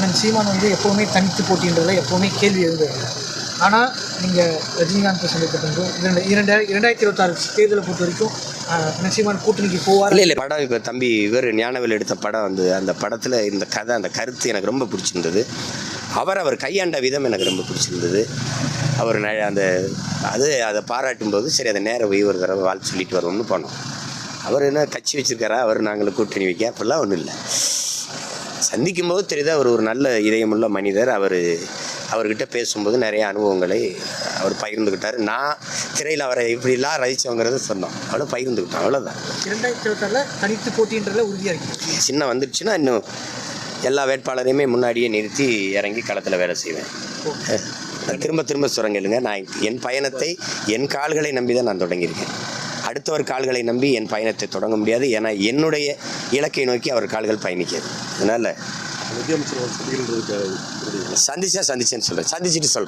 அண்ணன் சீமான் வந்து எப்போவுமே தனித்து போட்டின்றதில் எப்போவுமே கேள்வி எழுதுவாங்க. ஆனால் நீங்கள் ரஜினிகாந்த் சந்தித்த 2026 தேர்தலை பொறுத்த வரைக்கும் அண்ணன் சீமான் கூட்டணிக்கு போவார். இல்லை படம் இப்போ தம்பி இவர் ஞானவேல் எடுத்த படம் வந்து அந்த படத்தில் இந்த கதை அந்த கருத்து எனக்கு ரொம்ப பிடிச்சிருந்தது. அவர் கையாண்ட விதம் எனக்கு ரொம்ப பிடிச்சிருந்தது. அவர் அந்த அதை பாராட்டும்போது சரி அதை நேரம் போய் ஒரு தடவை வாழ்த்து சொல்லிட்டு வருவோம்னு போனோம். அவர் என்ன கட்சி வச்சுருக்காரா, அவர் நாங்களும் கூட்டணி வைக்க அப்படிலாம் ஒன்றும் இல்லை. சந்திக்கும் போது தெரியுது அவர் ஒரு நல்ல இதயமுள்ள மனிதர். அவர்கிட்ட பேசும்போது நிறைய அனுபவங்களை அவர் பகிர்ந்துக்கிட்டார். நான் திரையில் அவரை இப்படிலாம் ரசித்தவங்கிறத சொன்னோம், அவ்வளோ பகிர்ந்துக்கிட்டோம், அவ்வளோதான். 2026 தனித்து போட்டின்றதில் உறுதியாக இருக்குது. சின்ன வந்துடுச்சுன்னா இன்னும் எல்லா வேட்பாளரையுமே முன்னாடியே நிறுத்தி இறங்கி களத்தில் வேலை செய்வேன். திரும்ப சுரங்கலுங்க. நான் என் பயணத்தை என் கால்களை நம்பி தான் நான் தொடங்கியிருக்கேன். அடுத்தவர் கால்களை நம்பி என் பயணத்தை தொடங்க முடியாது. ஏன்னா என்னுடைய இலக்கை நோக்கி அவர் கால்கள் பயணிக்காது. அதனால் சந்திச்சேன்னு சொல்கிறேன், சந்திச்சுட்டு சொல்கிறேன்.